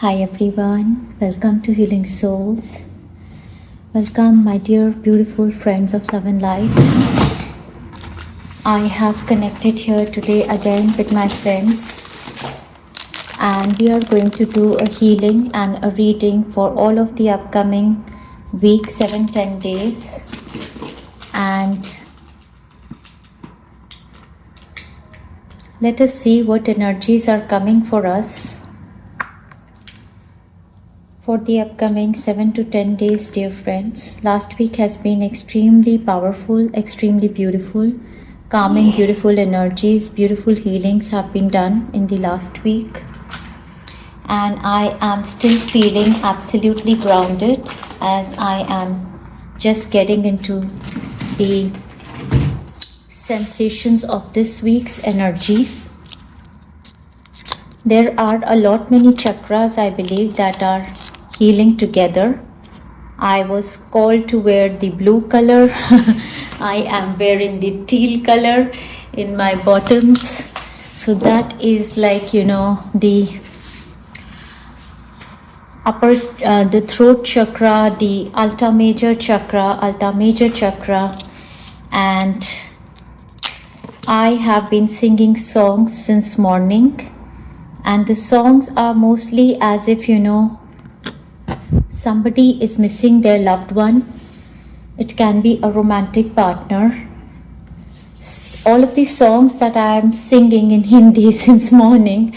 Hi everyone, welcome to Healing Souls. Welcome, my dear beautiful friends of Love and Light. I have connected here today again with my friends, and we are going to do a healing and a reading for all of the upcoming week, 7-10 days. And let us see what energies are coming for us for the upcoming 7 to 10 days, dear friends. Last week has been extremely powerful, extremely beautiful, calming, beautiful energies, beautiful healings have been done in the last week. And I am still feeling absolutely grounded as I am just getting into the sensations of this week's energy. There are a lot many chakras, I believe, that are healing together. I was called to wear the blue color. I am wearing the teal color in my bottoms. So that is like, the upper, the throat chakra, the Alta Major chakra. And I have been singing songs since morning. And the songs are mostly as if, somebody is missing their loved one. It can be a romantic partner. All of these songs that I am singing in Hindi since morning,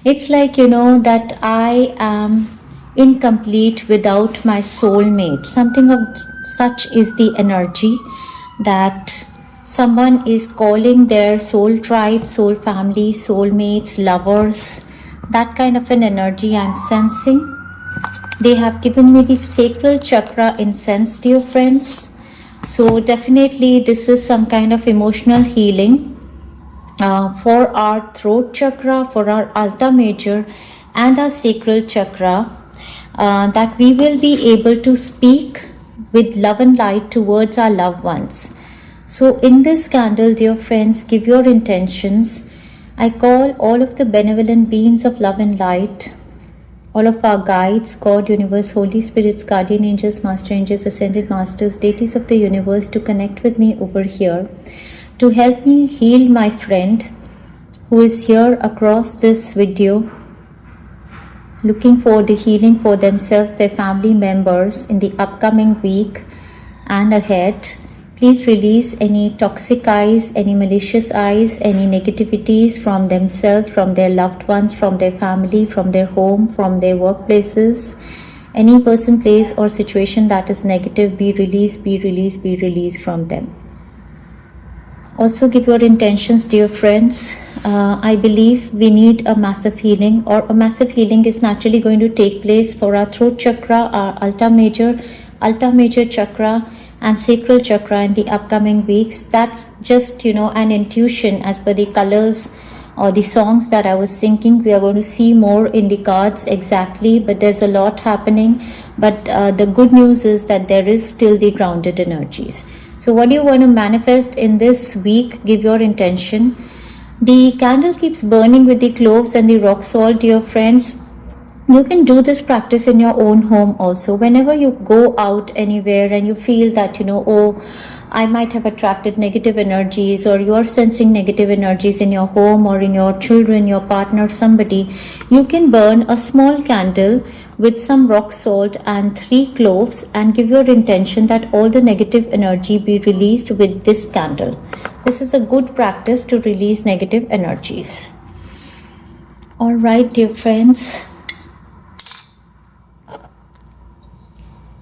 it's like, that I am incomplete without my soulmate. Something of such is the energy that someone is calling their soul tribe, soul family, soulmates, lovers. That kind of an energy I'm sensing. They have given me the sacral chakra incense, dear friends. So definitely this is some kind of emotional healing for our throat chakra, for our Alta Major and our sacral chakra, that we will be able to speak with love and light towards our loved ones. So in this candle, dear friends, give your intentions. I call all of the benevolent beings of love and light, all of our guides, God, universe, Holy Spirits, guardian angels, master angels, ascended masters, deities of the universe, to connect with me over here, to help me heal my friend who is here across this video, looking for the healing for themselves, their family members in the upcoming week and ahead. Please release any toxic eyes, any malicious eyes, any negativities from themselves, from their loved ones, from their family, from their home, from their workplaces. Any person, place or situation that is negative, be released, be released, be released from them. Also give your intentions, dear friends. I believe we need a massive healing, or a massive healing is naturally going to take place for our throat chakra, our Alta Major chakra, and sacral chakra in the upcoming weeks. That's just an intuition as per the colors or the songs that I was singing. We are going to see more in the cards exactly, but there's a lot happening. But the good news is that there is still the grounded energies. So what do you want to manifest in this week? Give your intention. The candle keeps burning with the cloves and the rock salt, dear friends. You can do this practice in your own home also. Whenever you go out anywhere and you feel that, I might have attracted negative energies, or you are sensing negative energies in your home or in your children, your partner, somebody, you can burn a small candle with some rock salt and 3 cloves and give your intention that all the negative energy be released with this candle. This is a good practice to release negative energies. All right, dear friends.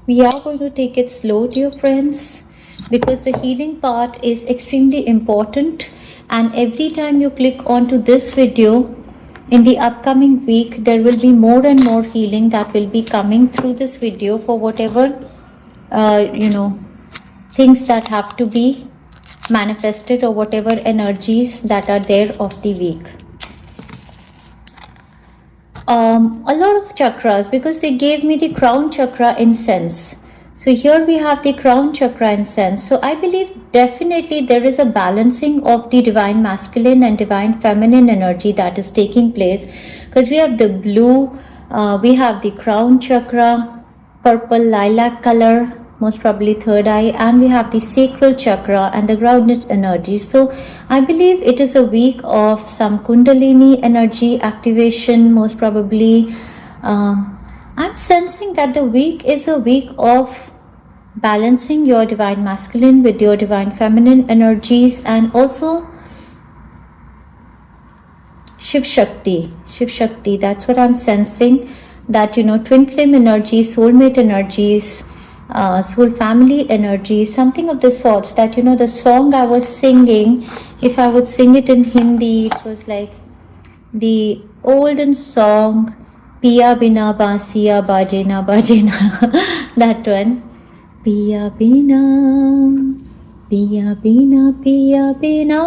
We are going to take it slow, dear friends, because the healing part is extremely important, and every time you click onto this video in the upcoming week, there will be more and more healing that will be coming through this video for whatever things that have to be manifested, or whatever energies that are there of the week. A lot of chakras, because they gave me the crown chakra incense. So here we have the crown chakra incense. So I believe definitely there is a balancing of the divine masculine and divine feminine energy that is taking place, because we have the blue We have the crown chakra, purple lilac color, most probably third eye, and we have the sacral chakra and the grounded energy. So I believe it is a week of some kundalini energy activation, most probably. I'm sensing that the week is a week of balancing your divine masculine with your divine feminine energies, and also Shiv Shakti, that's what I'm sensing, that twin flame energy, soulmate energies, soul family energy, something of the sorts, that the song I was singing, if I would sing it in Hindi, it was like the olden song, Piya Bina Basiya Bajena Bajena, that one. Piya Bina, Piya Bina, Piya Bina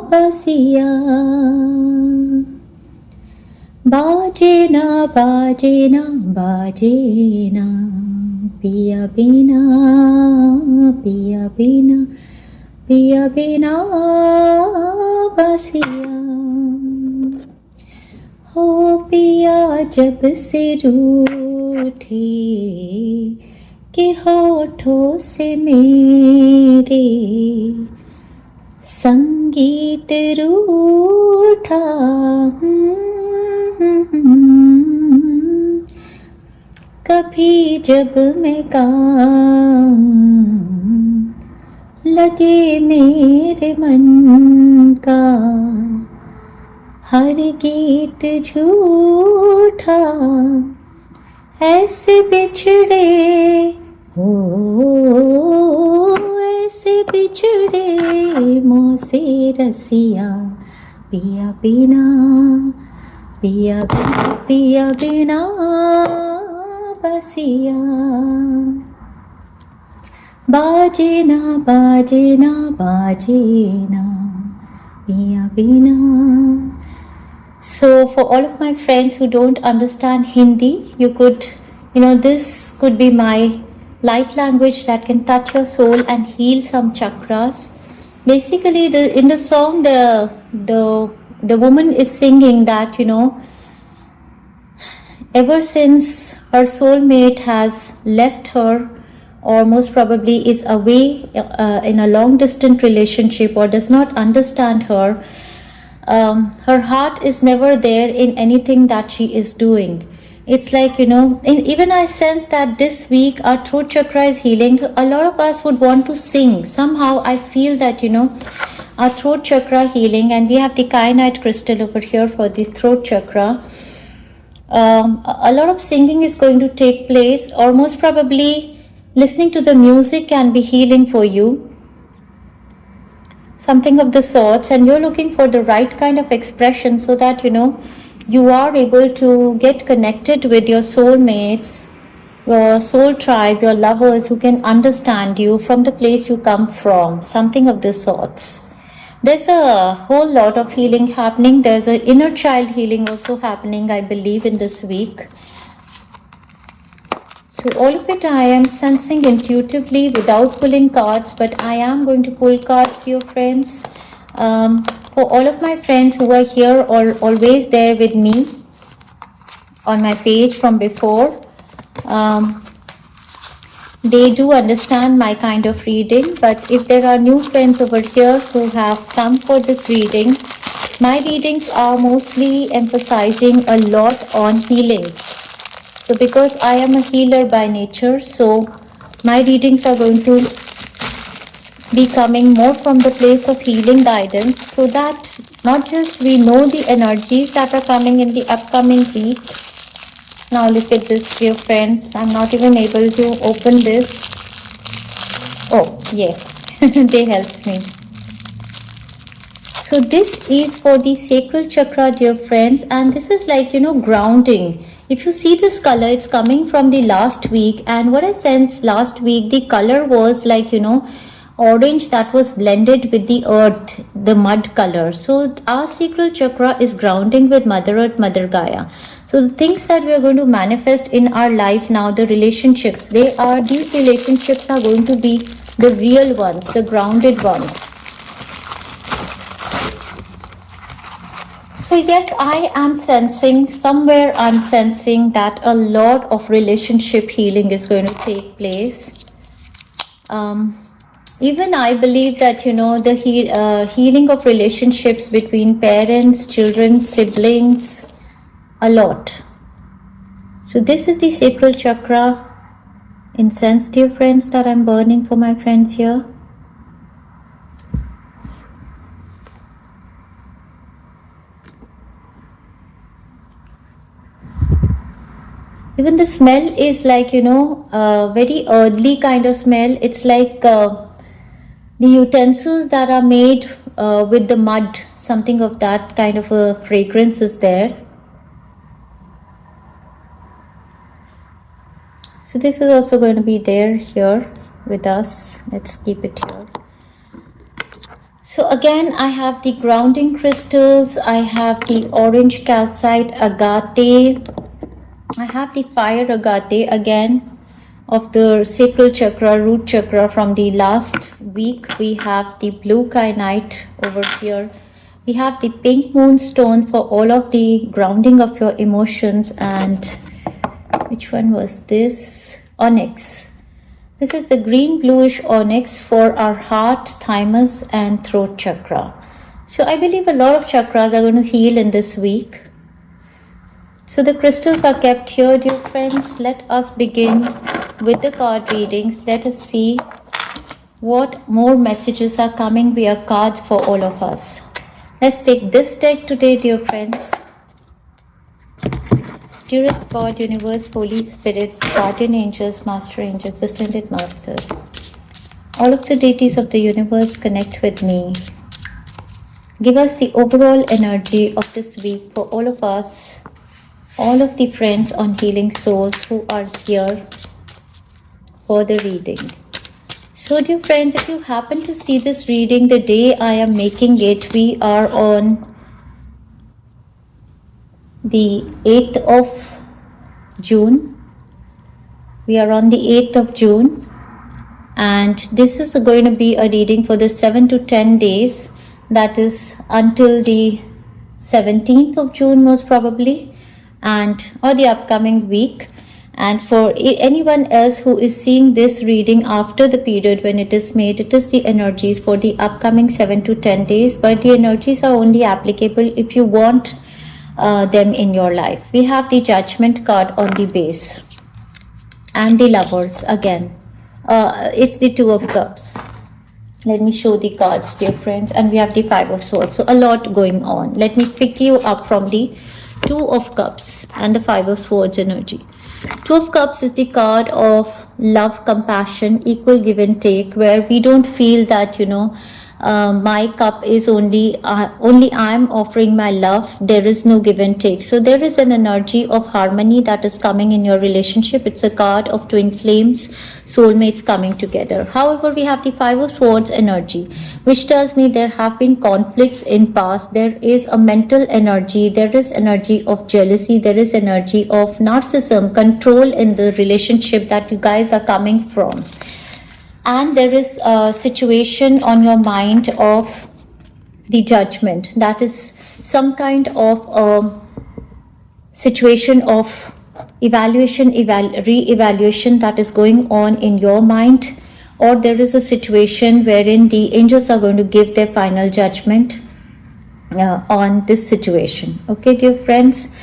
Basiya Bajena Bajena Bajena Piya Bina, Piya Bina, Piya Bina Basiya. हो पिया जब से रूठे कि होठों से मेरे संगीत रूठा, कभी जब मैं गाऊं लगे मेरे मन का हर गीत झूठा, ऐसे बिछड़े हो, ऐसे बिछड़े मोसे रसिया, पिया बिना, पिया बिना, पिया बिना बसिया, बाजेना बाजेना बाजेना पिया बिना. So for all of my friends who don't understand Hindi, you could, this could be my light language that can touch your soul and heal some chakras. Basically, in the song, the woman is singing that, ever since her soulmate has left her, or most probably is away in a long distance relationship, or does not understand her, her heart is never there in anything that she is doing. It's like, even I sense that this week our throat chakra is healing. A lot of us would want to sing. Somehow I feel that, our throat chakra healing, and we have the kyanite crystal over here for the throat chakra. A lot of singing is going to take place, or most probably listening to the music can be healing for you. Something of the sorts, and you're looking for the right kind of expression so that you are able to get connected with your soulmates, your soul tribe, your lovers who can understand you from the place you come from, something of the sorts. There's a whole lot of healing happening. There's an inner child healing also happening, I believe, in this week. So all of it I am sensing intuitively without pulling cards, but I am going to pull cards, dear friends. For all of my friends who are here or always there with me on my page from before, they do understand my kind of reading. But if there are new friends over here who have come for this reading, my readings are mostly emphasizing a lot on healings. So because I am a healer by nature, so my readings are going to be coming more from the place of healing guidance, so that not just we know the energies that are coming in the upcoming week. Now look at this, dear friends. I'm not even able to open this. Oh, yeah. They helped me. So this is for the sacral chakra, dear friends, and this is like, grounding. If you see this color, it's coming from the last week, and what I sensed last week, the color was like, orange that was blended with the earth, the mud color. So our sacral chakra is grounding with Mother Earth, Mother Gaia. So the things that we are going to manifest in our life now, the relationships, these relationships are going to be the real ones, the grounded ones. So yes, I am sensing somewhere, I'm sensing that a lot of relationship healing is going to take place. Um, Even I believe that, you know, the healing of relationships between parents, children, siblings, a lot. So this is the sacral chakra incense, dear friends, that I'm burning for my friends here. Even the smell is like, you know, very earthly kind of smell. It's like the utensils that are made with the mud, something of that kind of a fragrance is there. So this is also going to be there here with us. Let's keep it here. So again, I have the grounding crystals, I have the orange calcite agate, I have the fire agate again of the sacral chakra, root chakra from the last week. We have the blue kyanite over here. We have the pink moonstone for all of the grounding of your emotions. And which one was this? Onyx. This is the green bluish onyx for our heart, thymus and throat chakra. So I believe a lot of chakras are going to heal in this week. So the crystals are kept here, dear friends. Let us begin with the card readings. Let us see what more messages are coming via cards for all of us. Let's take this deck today, dear friends. Dearest God, Universe, Holy Spirits, Guardian Angels, Master Angels, Ascended Masters, all of the deities of the universe connect with me. Give us the overall energy of this week for all of us, all of the friends on Healing Souls who are here for the reading. So dear friends, if you happen to see this reading the day I am making it, we are on the 8th of June. We are on the 8th of June, and this is going to be a reading for the 7 to 10 days, that is until the 17th of June most probably, and or the upcoming week. And for anyone else who is seeing this reading after the period when it is made, it is the energies for the upcoming 7 to 10 days, but the energies are only applicable if you want them in your life. We have the Judgment card on the base and the Lovers again. It's the Two of Cups. Let me show the cards, dear friends. And we have the Five of Swords. So a lot going on. Let me pick you up from the Two of Cups and the Five of Swords energy. Two of Cups is the card of love, compassion, equal give and take, where we don't feel that, you know, my cup is only I'm offering my love. There is no give and take. So there is an energy of harmony that is coming in your relationship. It's a card of twin flames, soulmates coming together. However, we have the Five of Swords energy, which tells me there have been conflicts in past. There is a mental energy. There is energy of jealousy. There is energy of narcissism, control in the relationship that you guys are coming from. And there is a situation on your mind of the Judgment. That is some kind of a situation of evaluation, re-evaluation that is going on in your mind, or there is a situation wherein the angels are going to give their final judgment on this situation. Okay, dear friends.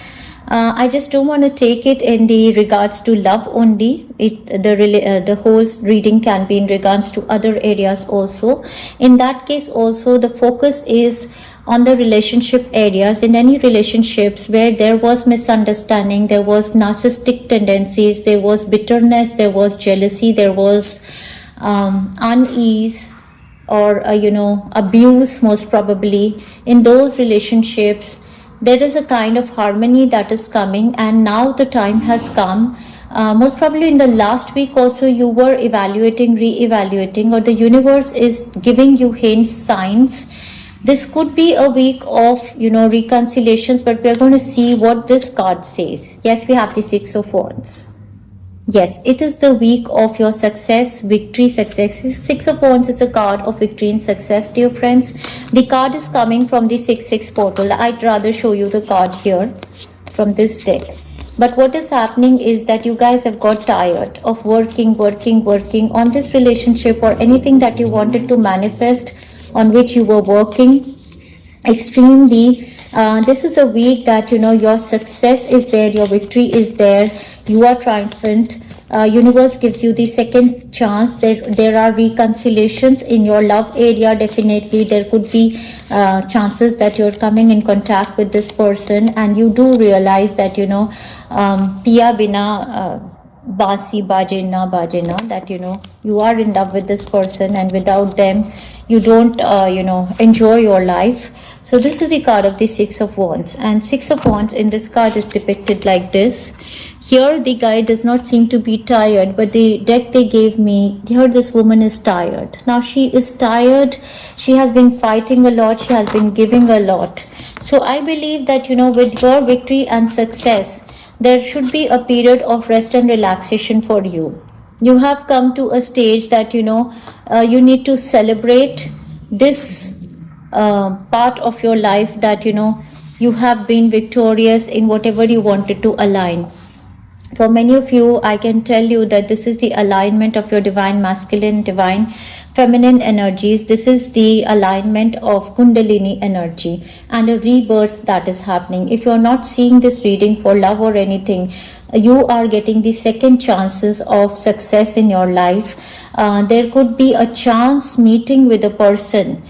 I just don't want to take it in the regards to love only. The whole reading can be in regards to other areas also. In that case also, the focus is on the relationship areas. In any relationships where there was misunderstanding, there was narcissistic tendencies, there was bitterness, there was jealousy, there was unease, or abuse, most probably in those relationships. There is a kind of harmony that is coming, and now the time has come. Most probably in the last week also you were evaluating, re-evaluating, or the universe is giving you hints, signs. This could be a week of reconciliations, but we are going to see what this card says. Yes, we have the Six of Wands. Yes, it is the week of your success, victory, success. Six of Wands is a card of victory and success, dear friends. The card is coming from the 6-6 portal. I'd rather show you the card here from this deck. But what is happening is that you guys have got tired of working on this relationship or anything that you wanted to manifest, on which you were working extremely. This is a week that your success is there, your victory is there, you are triumphant. Universe gives you the second chance. There are reconciliations in your love area. Definitely there could be chances that you're coming in contact with this person, and you do realize that piya bina Basi Bajena, that you are in love with this person, and without them you don't enjoy your life. So this is the card of the 6 of Wands, and 6 of Wands in this card is depicted like this. Here the guy does not seem to be tired, but the deck they gave me, here this woman is tired. Now she is tired, she has been fighting a lot, she has been giving a lot. So I believe that with your victory and success, there should be a period of rest and relaxation for you. You have come to a stage that you need to celebrate this part of your life, that you have been victorious in whatever you wanted to align. For many of you, I can tell you that this is the alignment of your divine masculine, divine feminine energies. This is the alignment of Kundalini energy and a rebirth that is happening. If you're not seeing this reading for love or anything, you are getting the second chances of success in your life. There could be a chance meeting with a person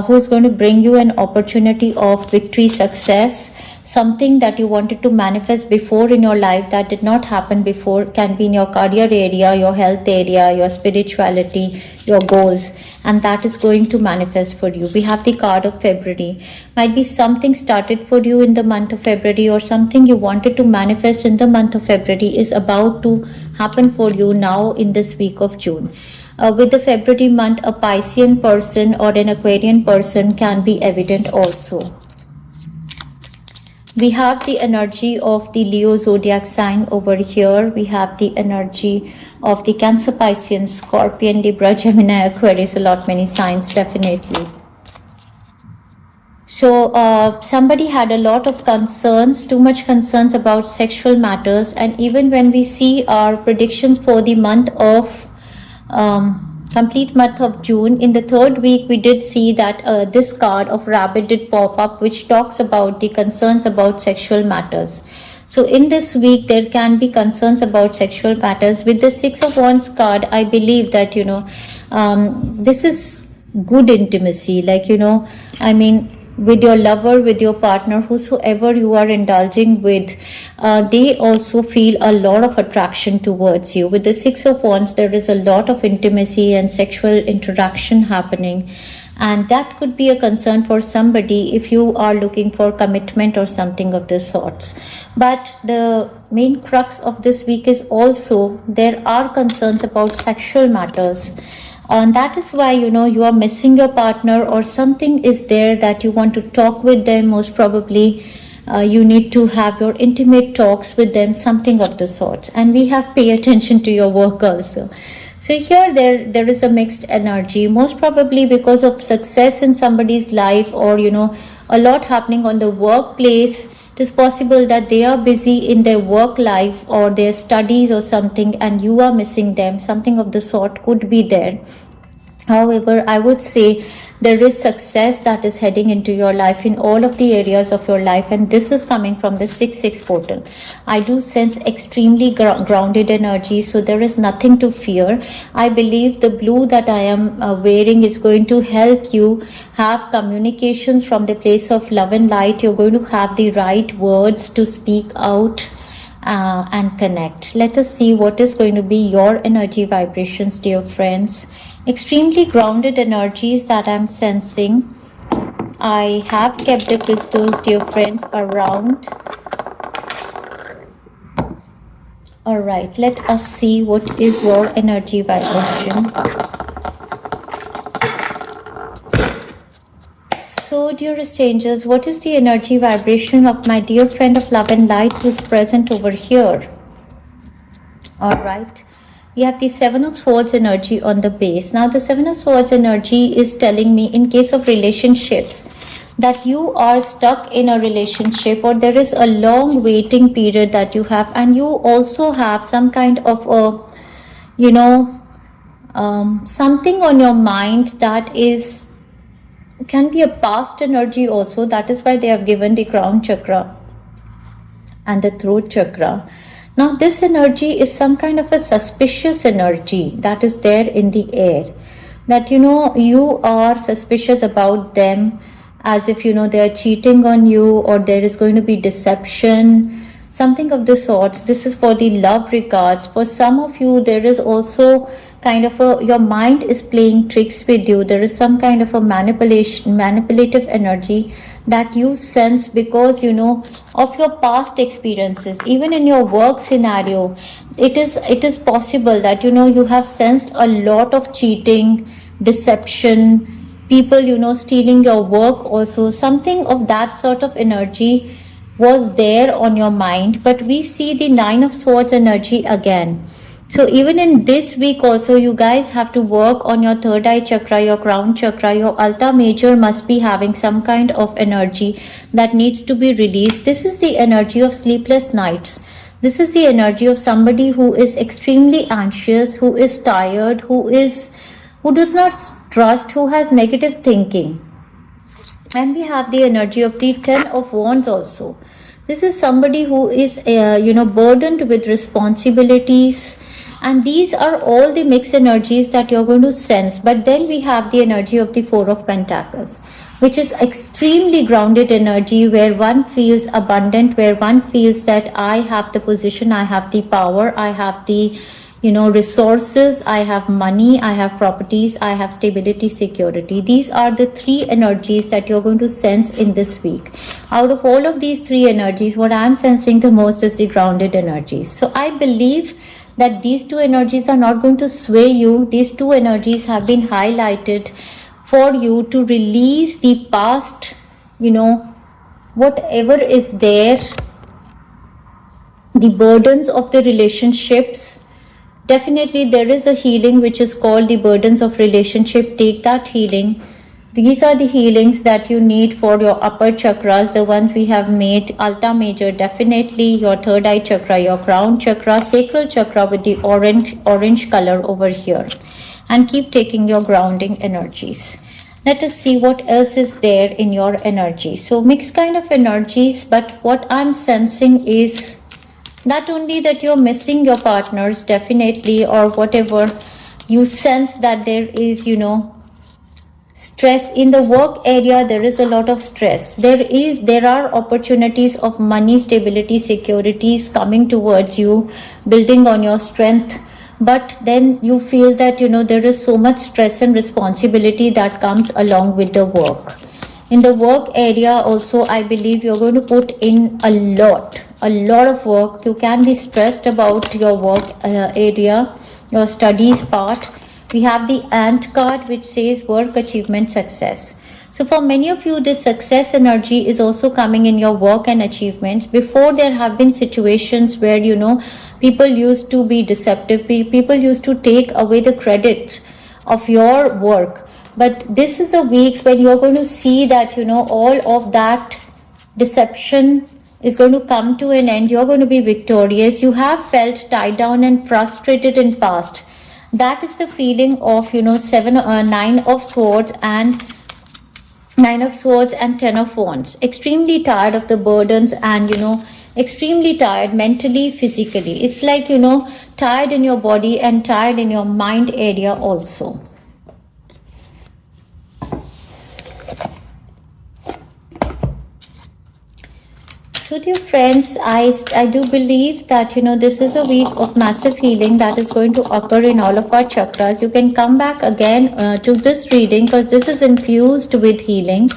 who is going to bring you an opportunity of victory, success, something that you wanted to manifest before in your life that did not happen before. Can be in your career area, your health area, your spirituality, your goals, and that is going to manifest for you. We have the card of February. Might be something started for you in the month of February, or something you wanted to manifest in the month of February is about to happen for you now in this week of June. With the February month, a Piscean person or an Aquarian person can be evident also. We have the energy of the Leo zodiac sign over here. We have the energy of the Cancer, Piscean, Scorpion, Libra, Gemini, Aquarius, many signs, definitely. So somebody had a lot of concerns, too much concerns about sexual matters. And even when we see our predictions for the month of complete month of June, in the third week we did see that this card of rabbit did pop up, which talks about the concerns about sexual matters. So in this week there can be concerns about sexual matters. With the 6 of Wands card, I believe that this is good intimacy, like I mean, with your lover, with your partner, whosoever you are indulging with, they also feel a lot of attraction towards you. With the 6 of Wands, there is a lot of intimacy and sexual interaction happening, and that could be a concern for somebody if you are looking for commitment or something of this sorts. But the main crux of this week is also there are concerns about sexual matters. And that is why you are missing your partner, or something is there that you want to talk with them. Most probably you need to have your intimate talks with them, something of the sorts. And we have pay attention to your work also. So here there is a mixed energy, most probably because of success in somebody's life, or a lot happening on the workplace. It is possible that they are busy in their work life or their studies or something, and you are missing them. Something of the sort could be there. However, I would say there is success that is heading into your life in all of the areas of your life, and this is coming from the 6-6 portal. I do sense extremely grounded energy, so there is nothing to fear. I believe the blue that I am wearing is going to help you have communications from the place of love and light. You're going to have the right words to speak out and connect. Let us see what is going to be your energy vibrations, dear friends. Extremely grounded energies that I'm sensing. I have kept the crystals, dear friends, around. All right, let us see what is your energy vibration. So, dearest angels, what is the energy vibration of my dear friend of love and light who is present over here? All right. You have the Seven of Swords energy on the base. Now, the Seven of Swords energy is telling me, in case of relationships, that you are stuck in a relationship, or there is a long waiting period that you have, and you also have some kind of a, you know, something on your mind that is, can be a past energy also. That is why they have given the crown chakra and the throat chakra. Now, this energy is some kind of a suspicious energy that is there in the air. That you are suspicious about them, as if they are cheating on you, or there is going to be deception, something of the sorts. This is for the love regards. For some of you, there is also kind of a, your mind is playing tricks with you. There is some kind of a manipulative energy that you sense because of your past experiences. Even in your work scenario, it is possible that you have sensed a lot of cheating, deception, people stealing your work also. Something of that sort of energy was there on your mind. But we see the Nine of Swords energy again. So even in this week also, you guys have to work on your third eye chakra, your crown chakra. Your Alta Major must be having some kind of energy that needs to be released. This is the energy of sleepless nights. This is the energy of somebody who is extremely anxious, who is tired, who does not trust, who has negative thinking. And we have the energy of the Ten of Wands also. This is somebody who is burdened with responsibilities, and these are all the mixed energies that you're going to sense. But then we have the energy of the Four of Pentacles, which is extremely grounded energy, where one feels abundant, where one feels that I have the position, I have the power, I have the resources, I have money, I have properties, I have stability, security. These are the three energies that you're going to sense in this week. Out of all of these three energies, what I'm sensing the most is the grounded energies. So I believe that these two energies are not going to sway you. These two energies have been highlighted for you to release the past, whatever is there, the burdens of the relationships. Definitely there is a healing which is called the burdens of relationship. Take that healing. These are the healings that you need for your upper chakras, the ones we have made. Alta Major, definitely your third eye chakra, your crown chakra, sacral chakra with the orange color over here. And keep taking your grounding energies. Let us see what else is there in your energy. So mixed kind of energies, but what I'm sensing is not only that you're missing your partners, definitely, or whatever, you sense that there is, stress in the work area. There is a lot of stress. There are opportunities of money, stability, securities coming towards you, building on your strength. But then you feel that, there is so much stress and responsibility that comes along with the work. In the work area also, I believe you're going to put in a lot of work. You can be stressed about your work area, your studies part. We have the Ant card, which says work, achievement, success. So for many of you, this success energy is also coming in your work and achievements. Before, there have been situations where, people used to be deceptive. People used to take away the credit of your work. But this is a week when you're going to see that, all of that deception is going to come to an end. You're going to be victorious. You have felt tied down and frustrated in past. That is the feeling of, 9 of Swords and 9 of Swords and 10 of Wands. Extremely tired of the burdens and, extremely tired mentally, physically. It's like, tired in your body and tired in your mind area also. So dear friends, I do believe that, this is a week of massive healing that is going to occur in all of our chakras. You can come back again to this reading because this is infused with healing.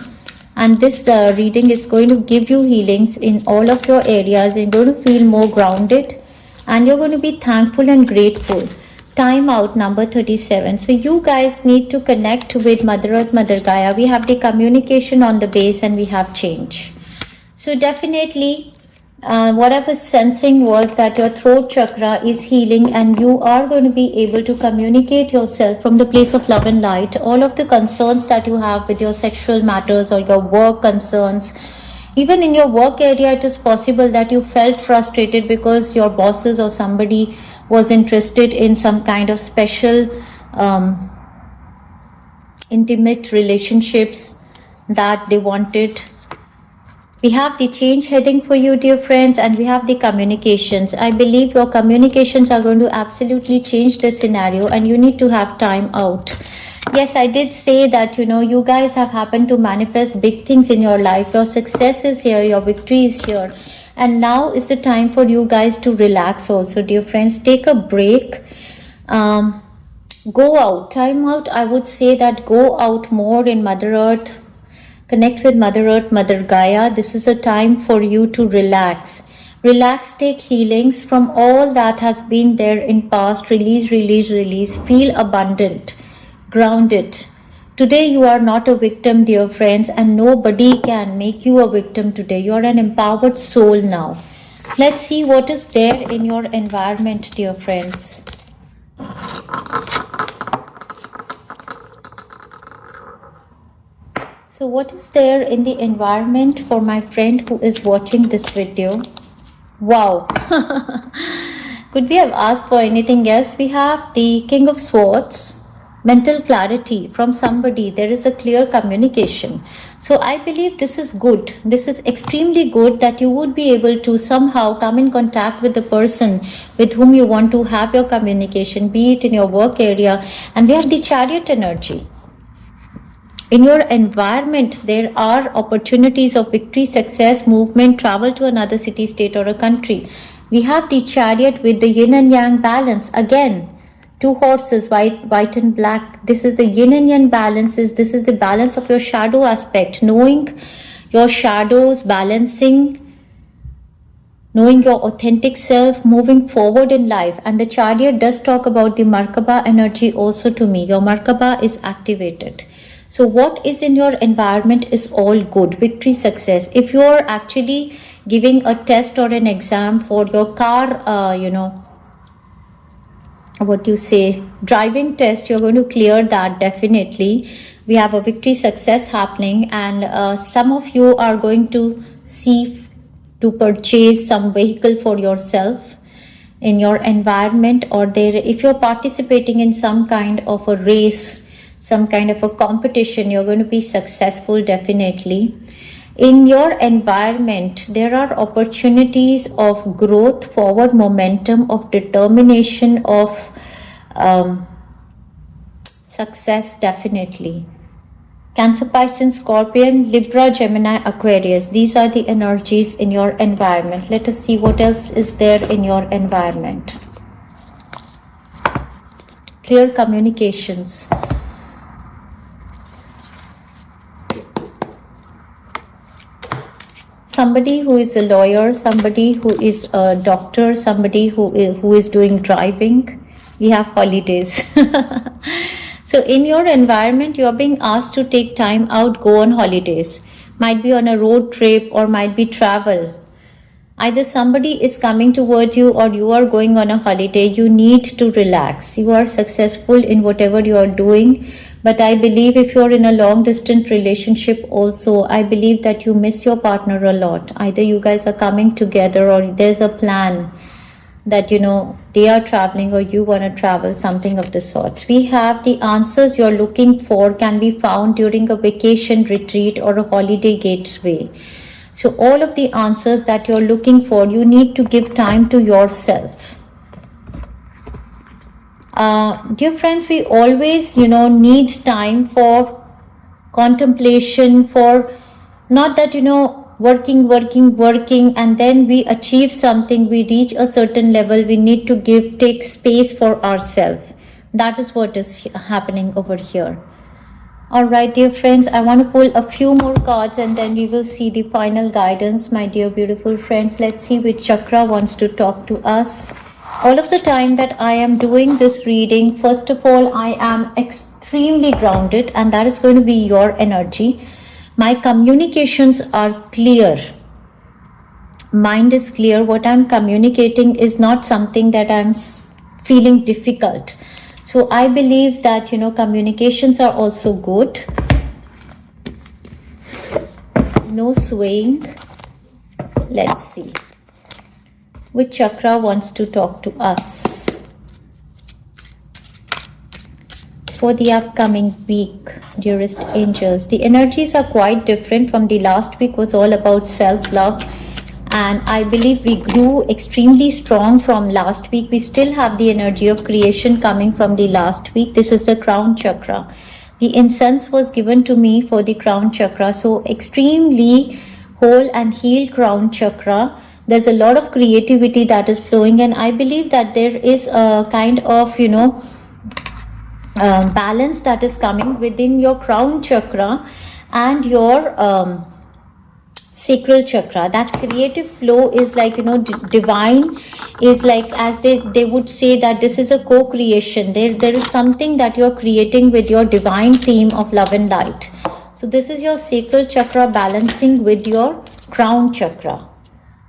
And this reading is going to give you healings in all of your areas. You're going to feel more grounded and you're going to be thankful and grateful. Time out number 37. So you guys need to connect with Mother Earth, Mother Gaia. We have the communication on the base and we have change. So definitely What I was sensing was that your throat chakra is healing and you are going to be able to communicate yourself from the place of love and light. All of the concerns that you have with your sexual matters or your work concerns, even in your work area, it is possible that you felt frustrated because your bosses or somebody was interested in some kind of special intimate relationships that they wanted. We have the change heading for you, dear friends, and we have the communications. I believe your communications are going to absolutely change the scenario and you need to have time out. Yes, I did say that, you guys have happened to manifest big things in your life. Your success is here, your victory is here. And now is the time for you guys to relax also, dear friends. Take a break. Go out. Time out, I would say that go out more in Mother Earth. Connect with Mother Earth, Mother Gaia. This is a time for you to relax. Relax, take healings from all that has been there in past. Release, release, release. Feel abundant, grounded. Today you are not a victim, dear friends, and nobody can make you a victim today. You are an empowered soul now. Let's see what is there in your environment, dear friends. So what is there in the environment for my friend who is watching this video? Wow. Could we have asked for anything else? We have the King of Swords, mental clarity from somebody. There is a clear communication. So I believe this is good. This is extremely good that you would be able to somehow come in contact with the person with whom you want to have your communication, be it in your work area. And we have the Chariot energy. In your environment, there are opportunities of victory, success, movement, travel to another city, state, or a country. We have the Chariot with the yin and yang balance. Again, two horses, white and black. This is the yin and yang balance. This is the balance of your shadow aspect. Knowing your shadows, balancing, knowing your authentic self, moving forward in life. And the Chariot does talk about the Merkaba energy also to me. Your Merkaba is activated. So what is in your environment is all good, victory, success. If you are actually giving a test or an exam for your car, driving test, you're going to clear that definitely. We have a victory, success happening, and some of you are going to see to purchase some vehicle for yourself in your environment, or there, if you're participating in some kind of a race, some kind of a competition, you're going to be successful definitely. In your environment, there are opportunities of growth, forward momentum, of determination, of success definitely. Cancer, Pisces, Scorpion, Libra, Gemini, Aquarius. These are the energies in your environment. Let us see what else is there in your environment. Clear communications. Somebody who is a lawyer, somebody who is a doctor, somebody who is doing driving. We have holidays. So in your environment, you are being asked to take time out, go on holidays. Might be on a road trip or might be travel. Either somebody is coming toward you or you are going on a holiday. You need to relax. You are successful in whatever you are doing. But I believe if you're in a long distance relationship also, I believe that you miss your partner a lot. Either you guys are coming together or there's a plan that, they are traveling or you want to travel, something of the sort. We have the answers you're looking for can be found during a vacation retreat or a holiday gateway. So all of the answers that you're looking for, you need to give time to yourself. Dear friends, we always, need time for contemplation, for not that, working, and then we achieve something, we reach a certain level, we need to take space for ourselves. That is what is happening over here. All right, dear friends, I want to pull a few more cards and then we will see the final guidance, my dear beautiful friends. Let's see which chakra wants to talk to us. All of the time that I am doing this reading, first of all, I am extremely grounded, and that is going to be your energy. My communications are clear. mind is clear. What I'm communicating is not something that I'm feeling difficult. So I believe that, you know, communications are also good. No swaying. Let's see. Which chakra wants to talk to us for the upcoming week, dearest angels? The energies are quite different from the last week. Was all about self-love, and I believe we grew extremely strong from last week. We still have the energy of creation coming from the last week. This is the crown chakra. The incense was given to me for the crown chakra, so extremely whole and healed crown chakra. There's a lot of creativity that is flowing, and I believe that there is a kind of, you know, balance that is coming within your crown chakra and your sacral chakra. That creative flow is like, you know, divine is like, as they would say, that this is a co-creation. There is something that you're creating with your divine theme of love and light. So this is your sacral chakra balancing with your crown chakra.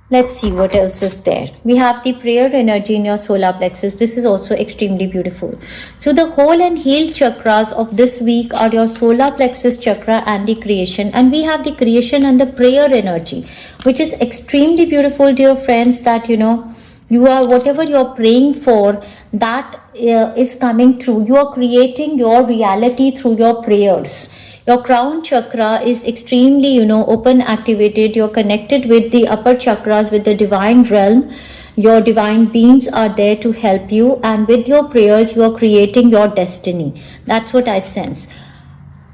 Let's see what else is there. We have the prayer energy in your solar plexus. This is also extremely beautiful. So the whole and healed chakras of this week are your solar plexus chakra and the creation. And we have the creation and the prayer energy, which is extremely beautiful, dear friends, that, you know, you are, whatever you're praying for, that is coming true. You are creating your reality through your prayers. Your crown chakra is extremely, you know, open, activated. You're connected with the upper chakras, with the divine realm. Your divine beings are there to help you, and with your prayers, you are creating your destiny. That's what I sense.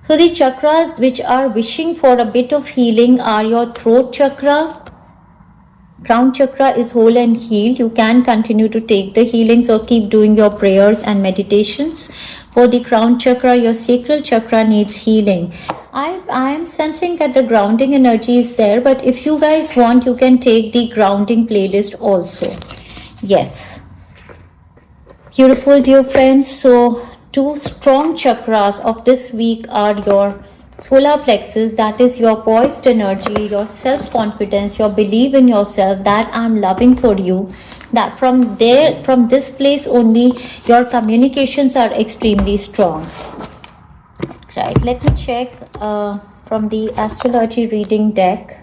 So the chakras which are wishing for a bit of healing are your throat chakra. Crown chakra is whole and healed. You can continue to take the healings or keep doing your prayers and meditations. For the crown chakra, your sacral chakra needs healing. I am sensing that the grounding energy is there, but if you guys want, you can take the grounding playlist also. Yes. Beautiful, dear friends. So two strong chakras of this week are your solar plexus, that is your poised energy, your self-confidence, your belief in yourself, that I'm loving for you. That from there, from this place only, your communications are extremely strong. Right, let me check from the astrology reading deck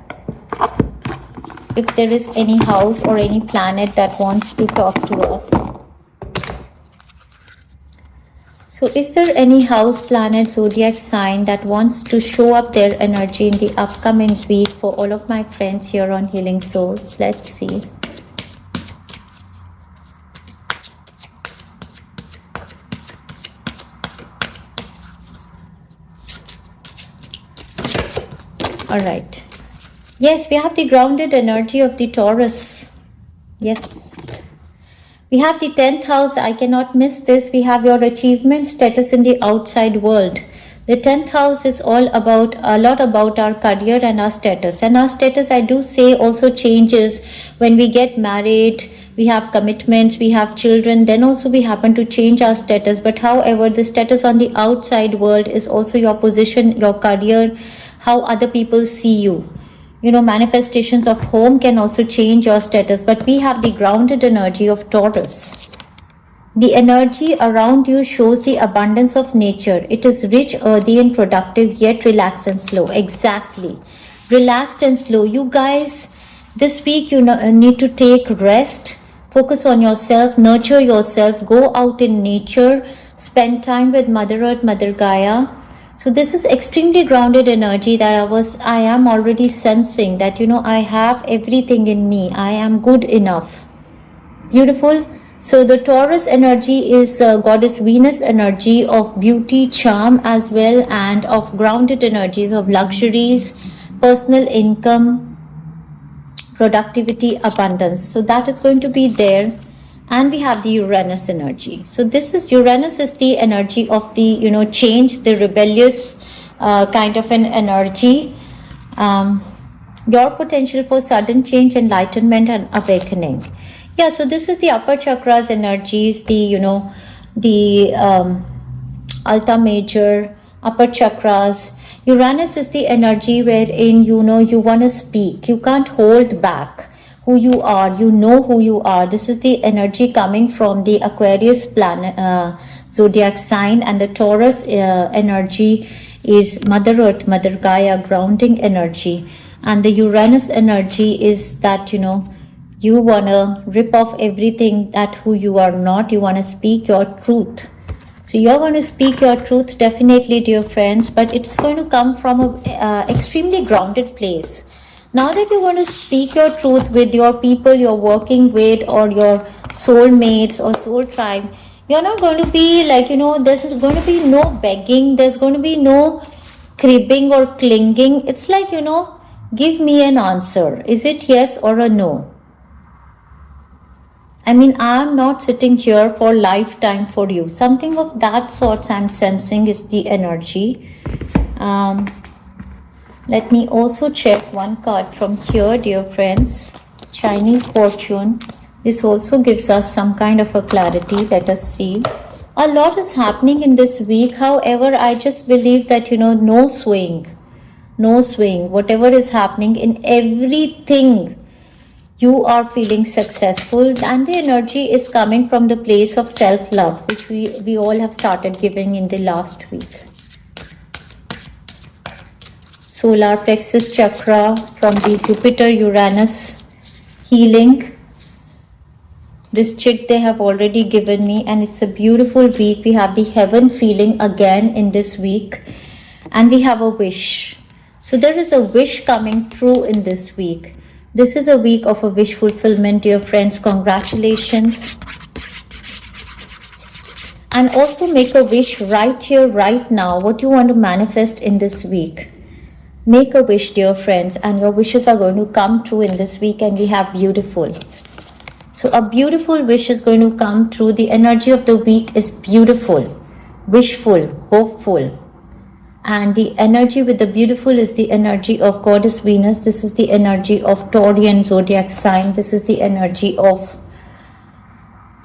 if there is any house or any planet that wants to talk to us. So is there any house, planet, zodiac sign that wants to show up their energy in the upcoming week for all of my friends here on Healing Souls? Let's see. All right. Yes, we have the grounded energy of the Taurus. Yes. We have the 10th house. I cannot miss this. We have your achievement status in the outside world. The 10th house is all about, a lot about our career and our status. And our status, I do say, also changes when we get married, we have commitments, we have children, then also we happen to change our status. But however, the status on the outside world is also your position, your career, how other people see you. You know, manifestations of home can also change your status, but we have the grounded energy of Taurus. The energy around you shows the abundance of nature. It is rich, earthy, and productive, yet relaxed and slow. Exactly. Relaxed and slow. You guys, this week you need to take rest, focus on yourself, nurture yourself, go out in nature, spend time with Mother Earth, Mother Gaia. So this is extremely grounded energy that I am already sensing that, you know, I have everything in me. I am good enough. Beautiful. So the Taurus energy is Goddess Venus energy of beauty, charm as well, and of grounded energies of luxuries, personal income, productivity, abundance. So that is going to be there. And we have the Uranus energy. So this is, Uranus is the energy of the, you know, change, the rebellious kind of an energy. Your potential for sudden change, enlightenment, and awakening. Yeah, so this is the upper chakras energies, the, you know, the Alta Major, upper chakras. Uranus is the energy wherein, you know, you want to speak. You can't hold back. who you are. You know who you are. This is the energy coming from the Aquarius planet, zodiac sign, and the Taurus energy is Mother Earth, Mother Gaia, grounding energy. And the Uranus energy is that, you want to rip off everything that who you are not. You want to speak your truth. So you're going to speak your truth, definitely, dear friends, but it's going to come from a extremely grounded place. Now that you're going to speak your truth with your people you're working with, or your soulmates or soul tribe, you're not going to be like, there's going to be no begging, there's going to be no cribbing or clinging. It's like, give me an answer. Is it yes or a no? I mean, I'm not sitting here for lifetime for you. Something of that sort I'm sensing is the energy. Let me also check one card from here, dear friends. Chinese fortune. This also gives us some kind of a clarity. Let us see. A lot is happening in this week. However, I just believe that, no swing. No swing. Whatever is happening in everything, you are feeling successful, and the energy is coming from the place of self-love, which we all have started giving in the last week. Solar plexus chakra from the Jupiter-Uranus healing. This chit they have already given me, and it's a beautiful week. We have the heaven feeling again in this week, and we have a wish. So there is a wish coming true in this week. This is a week of a wish fulfillment, dear friends. Congratulations. And also make a wish right here, right now, what you want to manifest in this week. Make a wish, dear friends, and your wishes are going to come true in this week, and we have beautiful. So a beautiful wish is going to come true. The energy of the week is beautiful, wishful, hopeful. And the energy with the beautiful is the energy of Goddess Venus. This is the energy of Taurian zodiac sign. This is the energy of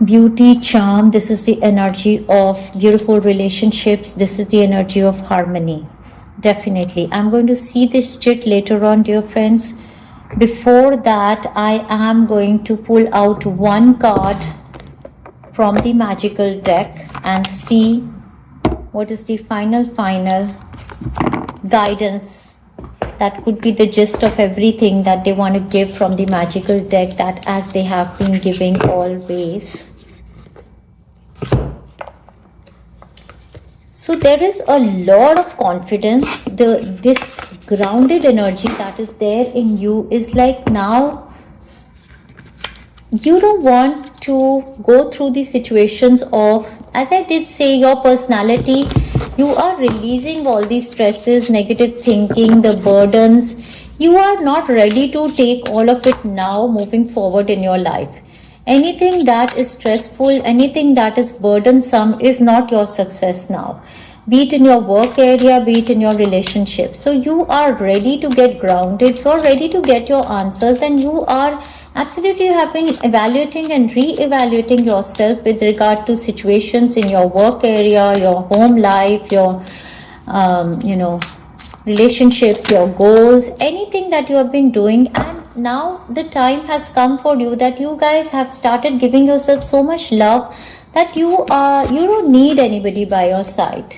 beauty, charm. This is the energy of beautiful relationships. This is the energy of harmony. Definitely. I'm going to see this chit later on, dear friends. Before that, I am going to pull out one card from the magical deck and see what is the final guidance that could be the gist of everything that they want to give from the magical deck, that as they have been giving always. So there is a lot of confidence. This grounded energy that is there in you is like, now you don't want to go through the situations of, as I did say, your personality. You are releasing all these stresses, negative thinking, the burdens. You are not ready to take all of it now moving forward in your life. Anything that is stressful, anything that is burdensome is not your success now. Be it in your work area, be it in your relationship. So you are ready to get grounded, you are ready to get your answers, and you are absolutely have been evaluating and re-evaluating yourself with regard to situations in your work area, your home life, your relationships, your goals, anything that you have been doing. And now the time has come for you that you guys have started giving yourself so much love that you don't need anybody by your side.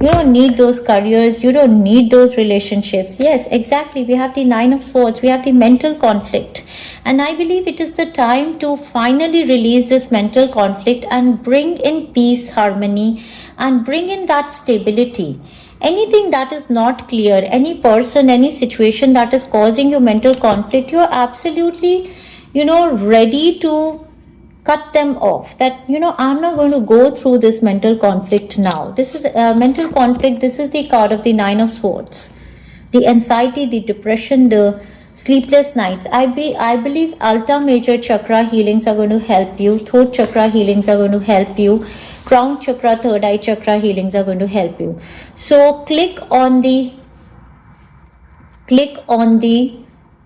You don't need those careers, you don't need those relationships. Yes, exactly. We have the Nine of Swords, we have the mental conflict. And I believe it is the time to finally release this mental conflict and bring in peace, harmony, and bring in that stability. Anything that is not clear, any person, any situation that is causing you mental conflict, you are absolutely, ready to cut them off. That, I'm not going to go through this mental conflict now. This is mental conflict. This is the card of the Nine of Swords. The anxiety, the depression, the sleepless nights. I believe Alta Major Chakra healings are going to help you. Throat Chakra healings are going to help you. Crown Chakra, Third Eye Chakra healings are going to help you. So click on the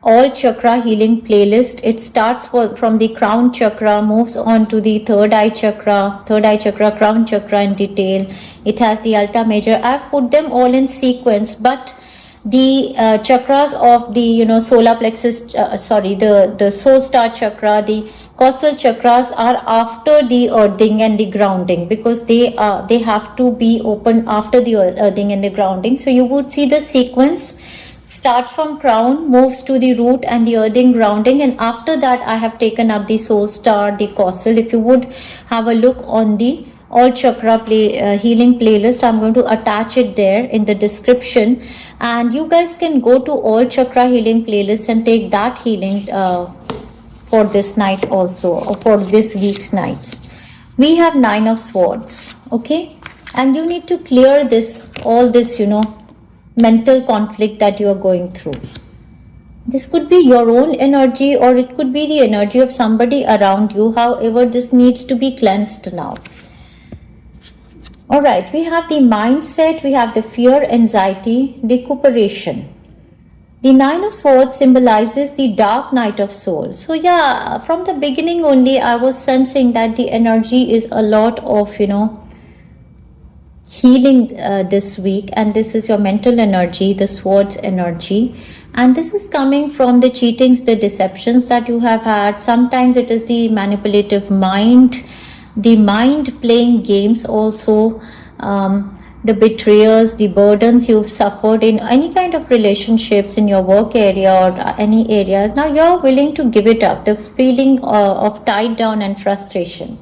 all chakra healing playlist. It starts from the crown chakra, moves on to the third eye chakra, crown chakra in detail. It has the Alta Major. I've put them all in sequence, but The chakras of the solar plexus, the soul star chakra, the costal chakras are after the earthing and the grounding, because they have to be open after the earthing and the grounding. So you would see the sequence starts from crown, moves to the root and the earthing, grounding, and after that I have taken up the soul star, the costal. If you would have a look on the all chakra healing playlist, I'm going to attach it there in the description, and you guys can go to all chakra healing playlist and take that healing for this night also, or for this week's nights. We have 9 of swords, okay, and you need to clear this, all this mental conflict that you are going through. This could be your own energy, or it could be the energy of somebody around you. However, this needs to be cleansed now. All right, we have the mindset, we have the fear, anxiety, recuperation. The 9 of swords symbolizes the dark night of soul. So yeah, from the beginning only I was sensing that the energy is a lot of healing this week, and this is your mental energy, the swords energy, and this is coming from the cheatings, the deceptions that you have had. Sometimes it is the manipulative mind, the mind playing games also, the betrayals, the burdens you've suffered in any kind of relationships, in your work area or any area. Now you're willing to give it up, the feeling of tied down and frustration.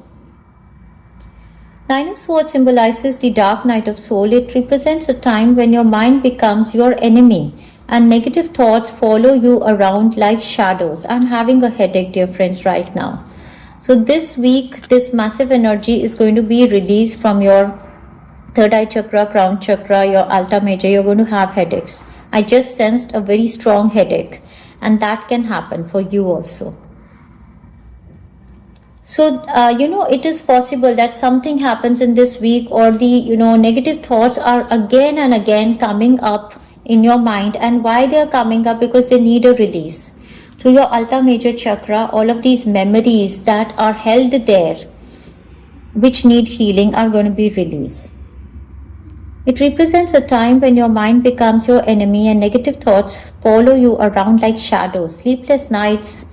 9 of Swords symbolizes the dark night of soul. It represents a time when your mind becomes your enemy and negative thoughts follow you around like shadows. I'm having a headache, dear friends, right now. So this week, this massive energy is going to be released from your third eye chakra, crown chakra, your alta major. You're going to have headaches. I just sensed a very strong headache, and that can happen for you also. So, it is possible that something happens in this week, or the, negative thoughts are again and again coming up in your mind. And why they are coming up? Because they need a release. Through your Alta Major Chakra, all of these memories that are held there, which need healing, are going to be released. It represents a time when your mind becomes your enemy and negative thoughts follow you around like shadows. Sleepless nights,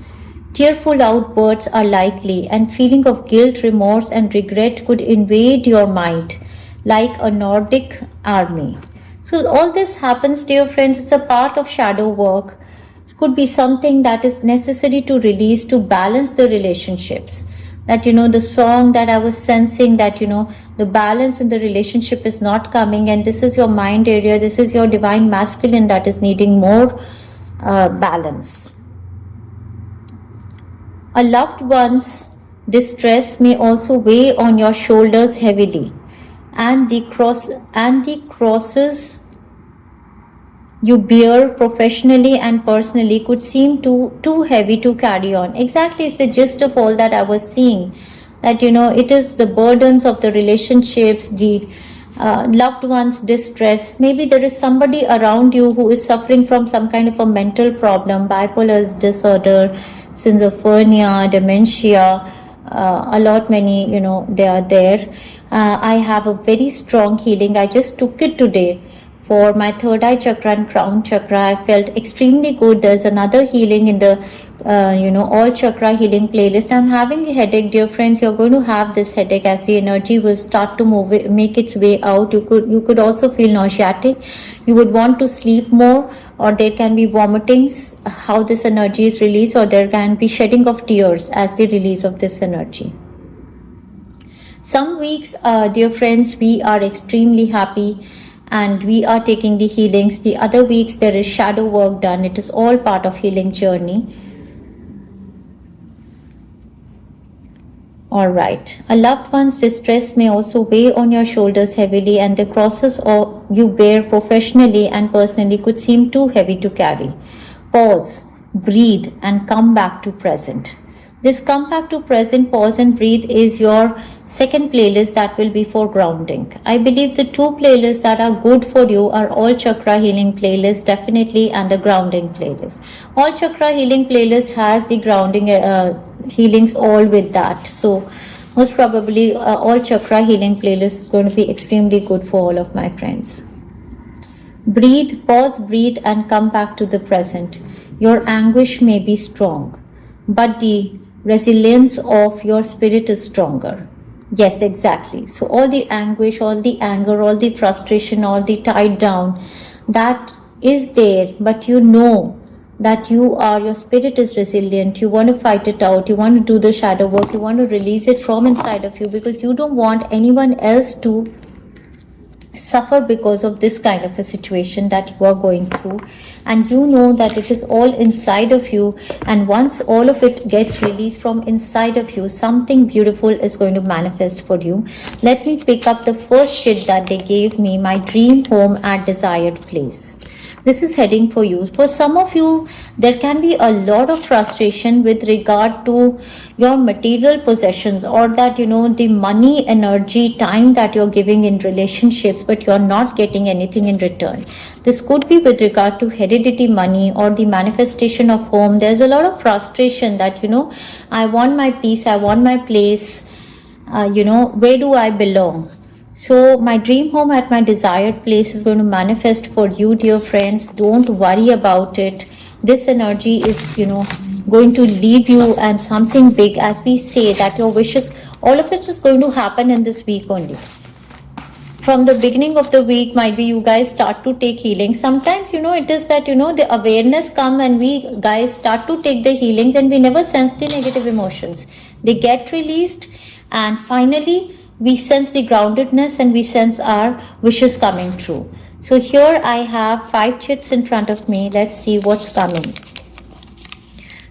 tearful outbursts are likely, and feeling of guilt, remorse and regret could invade your mind like a Nordic army. So all this happens, dear friends. It's a part of shadow work. It could be something that is necessary to release to balance the relationships. That, the song that I was sensing, that, the balance in the relationship is not coming, and this is your mind area, this is your divine masculine that is needing more balance. A loved one's distress may also weigh on your shoulders heavily, and the crosses you bear professionally and personally could seem too heavy to carry on. Exactly, it's the gist of all that I was seeing. That, it is the burdens of the relationships, the loved one's distress. Maybe there is somebody around you who is suffering from some kind of a mental problem, bipolar disorder, schizophrenia, dementia, many, they are there. I have a very strong healing. I just took it today for my third eye chakra and crown chakra. I felt extremely good. There's another healing in the all chakra healing playlist. I'm having a headache, dear friends. You're going to have this headache as the energy will start to make its way out. You could also feel nauseatic. You would want to sleep more, or there can be vomitings, how this energy is released, or there can be shedding of tears as the release of this energy. Some weeks, dear friends, we are extremely happy and we are taking the healings. The other weeks there is shadow work done. It is all part of healing journey. All right. A loved one's distress may also weigh on your shoulders heavily, and the crosses you bear professionally and personally could seem too heavy to carry. Pause, breathe, and come back to present. This come back to present, pause and breathe is your second playlist that will be for grounding. I believe the two playlists that are good for you are all chakra healing playlist, definitely, and the grounding playlist. All chakra healing playlist has the grounding healings all with that. So most probably all chakra healing playlist is going to be extremely good for all of my friends. Breathe, pause, breathe, and come back to the present. Your anguish may be strong, but the resilience of your spirit is stronger. Yes, exactly. So, all the anguish, all the anger, all the frustration, all the tied down, that is there, but you know that your spirit is resilient. You want to fight it out, you want to do the shadow work, you want to release it from inside of you, because you don't want anyone else to suffer because of this kind of a situation that you are going through. And you know that it is all inside of you, and once all of it gets released from inside of you, something beautiful is going to manifest for you. Let me pick up the first shit that they gave me, my dream home at desired place. This is heading for you. For some of you, there can be a lot of frustration with regard to your material possessions, or that the money, energy, time that you're giving in relationships, but you're not getting anything in return. This could be with regard to heredity money or the manifestation of home. There's a lot of frustration that I want my peace, I want my place, where do I belong? So, my dream home at my desired place is going to manifest for you, dear friends. Don't worry about it. This energy is, going to leave you, and something big, as we say, that your wishes, all of it is going to happen in this week only. From the beginning of the week, might be you guys start to take healing. Sometimes, it is that, the awareness come and we guys start to take the healings, and we never sense the negative emotions. They get released, and finally, we sense the groundedness and we sense our wishes coming true. So here I have 5 chips in front of me. Let's see what's coming.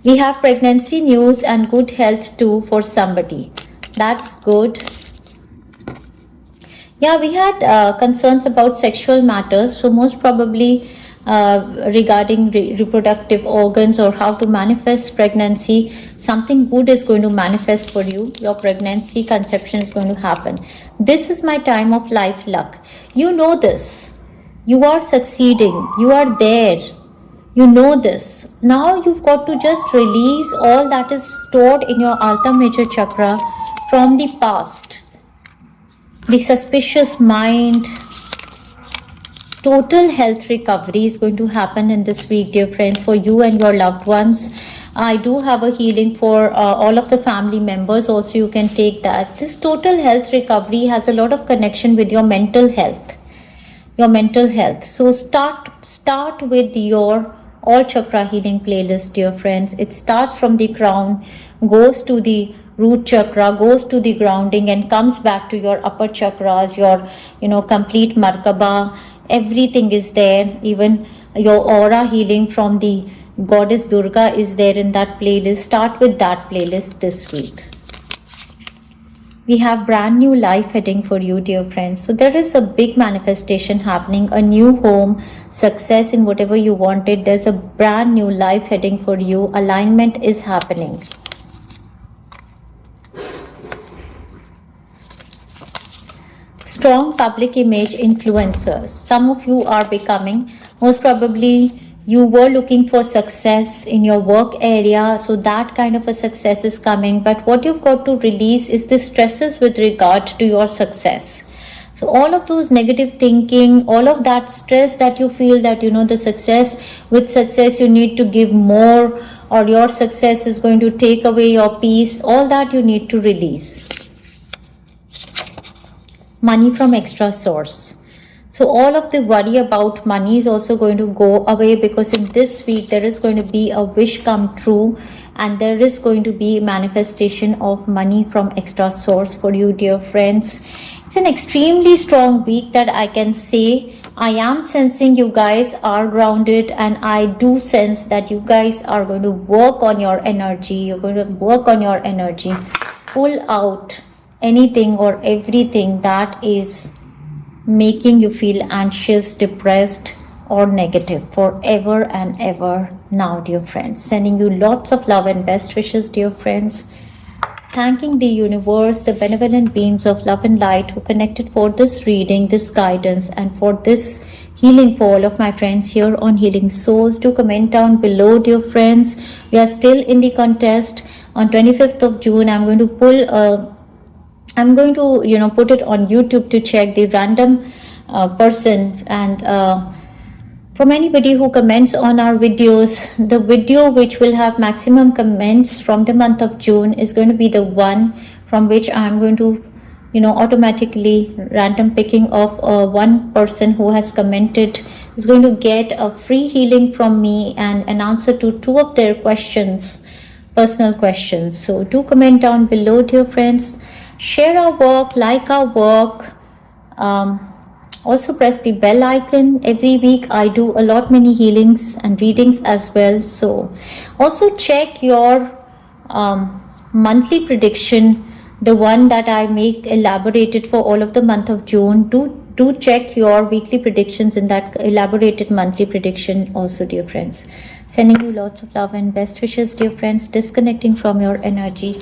We have pregnancy news and good health too for somebody. That's good. Yeah, we had concerns about sexual matters. So most probably regarding reproductive organs or how to manifest pregnancy, something good is going to manifest for you. Your pregnancy conception is going to happen. This is my time of life luck. You know this. You are succeeding. You are there. You know this. Now you've got to just release all that is stored in your Alta Major Chakra from the past. The suspicious mind. Total health recovery is going to happen in this week, dear friends, for you and your loved ones. I do have a healing for all of the family members also. You can take that. This total health recovery has a lot of connection with your mental health. So start with your all chakra healing playlist, dear friends. It starts from the crown, goes to the root chakra, goes to the grounding, and comes back to your upper chakras, your complete Markaba. Everything is there. Even your aura healing from the goddess Durga is there in that playlist. Start with that playlist this week. We have brand new life heading for you, dear friends. So there is a big manifestation happening, a new home, success in whatever you wanted. There's a brand new life heading for you. Alignment is happening. Strong public image influencers. Some of you are becoming, most probably you were looking for success in your work area, so that kind of a success is coming. But what you've got to release is the stresses with regard to your success. So all of those negative thinking, all of that stress that you feel that the success, with success you need to give more, or your success is going to take away your peace, all that you need to release. Money from extra source. So all of the worry about money is also going to go away, because in this week there is going to be a wish come true, and there is going to be manifestation of money from extra source for you, dear friends. It's an extremely strong week that I can say. I am sensing you guys are grounded, and I do sense that you guys are going to work on your energy. You're going to work on your energy. Pull out anything or everything that is making you feel anxious, depressed, or negative forever and ever now, dear friends. Sending you lots of love and best wishes, dear friends. Thanking the universe, the benevolent beings of love and light who connected for this reading, this guidance, and for this healing for all of my friends here on Healing Souls. Do comment down below, dear friends. We are still in the contest. On 25th of June, I'm going to put it on YouTube to check the random person, and From anybody who comments on our videos, the video which will have maximum comments from the month of June is going to be the one from which I'm going to, automatically random picking of one person who has commented is going to get a free healing from me and an answer to 2 of their questions, personal questions. So do comment down below, dear friends. Share our work, like our work. Also press the bell icon. Every week I do a lot many healings and readings as well. So also check your monthly prediction, the one that I make elaborated for all of the month of June. Do check your weekly predictions in that elaborated monthly prediction also, dear friends. Sending you lots of love and best wishes, dear friends. Disconnecting from your energy.